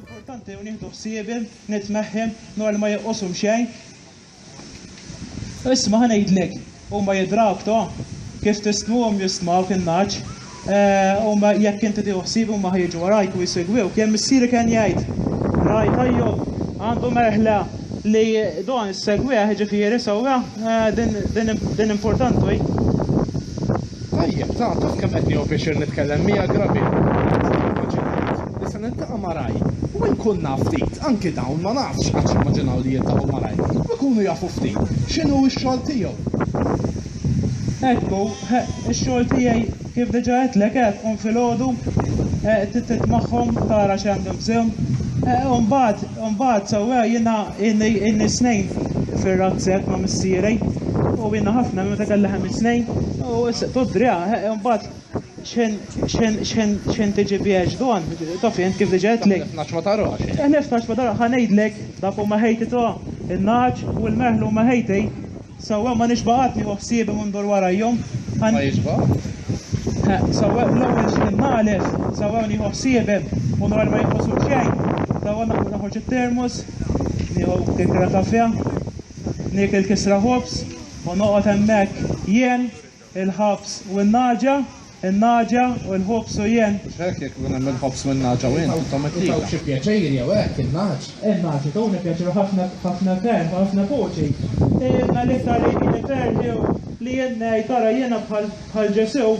Importanti u nieħdu ħsiebhom, nitmeħħem, nor ma jeqoshom xejn. Isma' ħanejdlek, huma jidrawk kif tismuhom jismgħu in-naċ. Huma jekk inti tieħu ħsiebhom ma ħejġu warajk u jsegwewk. Kemm missieri kien jgħid, raj tajjeb għandu merħla li dan issegwih ġifieri sewwa din importanti. Tajjeb, taf kemm qed nieħu biex nitkellem miegħha grabi. Issa niltaqa' ma' Raj. U nkun naf ftit, anke dawn ma nafx għax immaġinaw li jiltaqgħu ma' Raj. Ikunu jafu ftit, x'inhu x-xogħol tiegħu. Ekku, x-xogħol tiegħi kif diġà għedlek qum filgħodu titmagħhom tara x'għandhom bżonn. Mbagħad sewwa jiena inni snejn fir-razzett ma' missieri u jiena ħafna meta kellha 5 snin u tudri mbagħad x'in tiġi biex don, taf jent kif diġà għedlek. Nafx ma tarox. Niftax ma tarox ħanejdlek dak huma ħejti in-naċ u l-meħlu ma ħejti. Sewwa ma nixbaqatni u ħsiebi mundur warajhom. Ma jixbaq? Sewwa l-ewwel xi nagħlef, sewwa nieħu ħsiebhom u nara ma jħossu xejn. Sewwa naħroġ it-termos, nieħu kikra kafè, niekel kisra ħobs u noqgħod hemmhekk jien, il-ħabs u n-naġa u l-ħobs u jien. X'hekk jekk kun hemm il-ħobs u n-naġa u jien automatika. Xi pjaċir jew hekk il-naġ. Il-naġa tawni pjaċir ħafna ferm, ħafna voċi. L-iktar li ferm li jien tara jiena bħal Ġesew.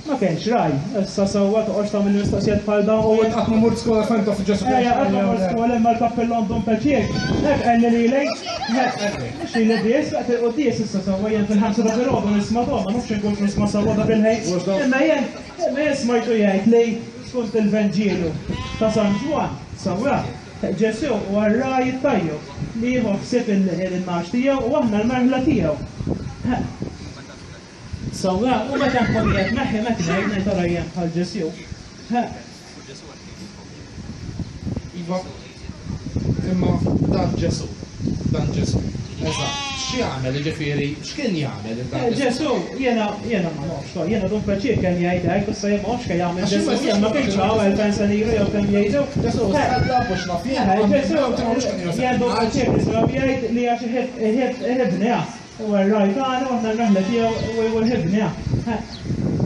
Ma kienx raj, issa sewwa toqgħodx tagħmel mistoqsijiet bħal dawn u Qatt ma mort skola fejn taf ġesu. qatt ma mort skola imma l-kappellon dom peċiek. Hekk qelli lilek, xi li dies waqt il-quddies issa sewwa jien fil-5 ta' filgħodu nisma' ma nafx inkun nisma' sewwa ta' bil-ħejt. Imma jien smajtu jgħid li skont il-Venġielu ta' San Ġwan sewwa Ġesew huwa r-raj tajjeb li jieħu ħsieb il-naċ tiegħu u aħna l-merħla tiegħu. Sewwa, u meta nkun qed neħħi meta ngħid tara jien bħal Ġesew. Iva, imma dan Ġesu. Eżatt, x'i jagħmel jiġifieri, x'kien jagħmel dan Ġesew, jiena ma nafx, jiena dun peċiek kien jgħid hekk, issa jien ma nafx kien jagħmel Ġesew, jien ma kienx hawn pensjoniru jew kemm jgħidu. Ġesu, ħalla biex naf Ġesew, jien dun peċiek issa jgħid li għax iħibni u r-raj tagħna u aħna r-naħla tiegħu u l-ħibni.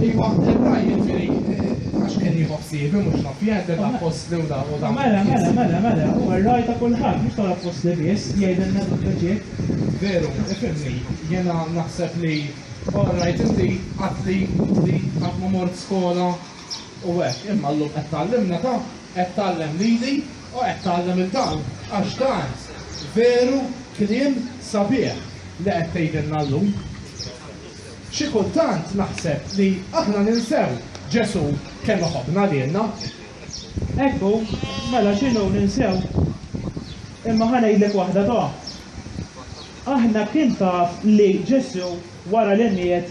Iva, il-raj jiġifieri għax kien jieħu ħsiebi mhux naf jgħid ta' post li u da. Mela, u r-raj ta' kulħadd mhux tara post li biss jgħidilna dun peċiek. Veru, ifhimni, jiena naħseb li orrajt inti għadli li qatt ma mort skola u hekk, imma llum qed tallimna qed tallem lili u qed tallem il-dan. Għax dan veru kliem sabiħ li qed tgħidilna llum. Xi kultant naħseb li aħna ninsew Ġesu kemm ħobna lilna. Ekku, mela x'inhu ninsew. Imma ħanejdlek waħda ta'. Aħna kien taf li Ġesu wara li miet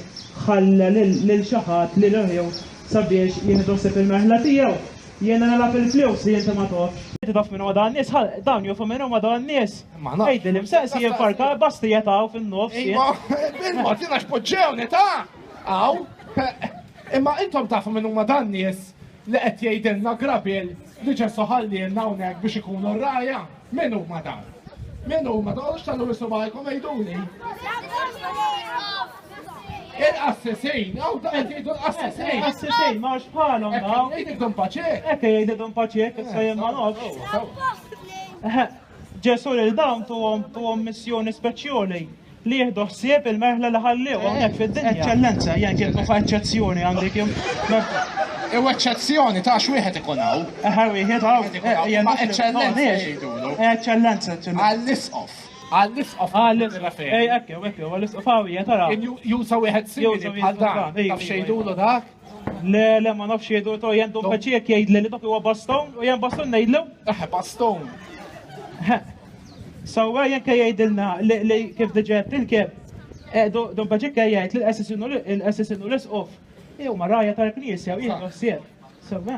ħalla lil xi ħadd li leħjew sabiex jieħdu ħsieb il-meħla tiegħu. Jiena nagħlab il-flus li inti ma tafx. Inti taf minn dan nies, dawn jofu minn huma dan nies. Ejdi msaqsi jinfarka basti jetaw fin-nofs. Imma bil-mod jiena x'poġġewni ta' aw. Imma intom tafu minn huma dan nies li qed jgħidilna Grabiel li Ġesu ħallilna hawnhekk biex ikunu r-rajja. Min huma dan? Min huma dan? Għaliex tagħmlu bisubajkom għejduli? Il-assessin, għaw da' jgħidu l-assessin. Assessin, ma bħalhom daw. Jgħidilkom paċek. Ekk jgħidilhom paċek, issa jien ma nafx. Ġesu lil dawn tuhom missjoni speċjali li jieħdu ħsieb il-meħla li ħallew hawnhekk fid-dinja. Eċċellenza, jien kienu fa' eċċezzjoni għandek jum. Ew eċċezzjoni ta' x'wieħed ikun hawn. Wieħed hawn. Ma eċċellenza jgħidulu. Eċċellenza. Għall-isqof. Għall-isqof. Għall-isqof għawija tara. Jusa wieħed simili bħal dan. Taf xejdulu dak? Le, ma nafx jgħidu to jendu paċiek jgħidli li dak huwa baston u jien baston ngħidlu. Baston. Sewwa jekk jgħidilna li kif diġà tilkeb don paċiek jgħid li l-assessinu l-isqof. Jew ma rajja tal-Knisja u jieħdu ħsieb. Sewwa.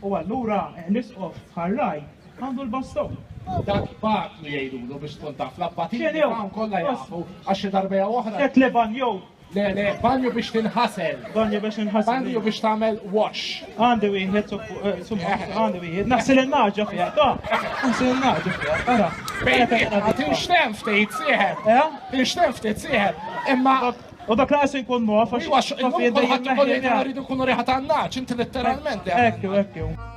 U allura nisqof ħarraj għandu l-baston. Dak bak li jgħidulu biex tkun taf l-appatini X'inhi hu? hawn kollha jafu għax xi darba oħra. Qed le banjow, Le, banju biex tinħasel. donja biex inħassel. Banju biex tagħmel wash. Għandi wieħed għandi wieħed. Naħsil il-naġa fiha, naħsil il-naġa fiha. Ara. Tinxtem ftit sieħeb. Eh? Tinxtem ftit sieħeb. Imma U dak laqas nkun muaf għax Iwa, il-lum kolħat ikolli rridu kunu riħat għannaċ, inti letteralment. Ekku.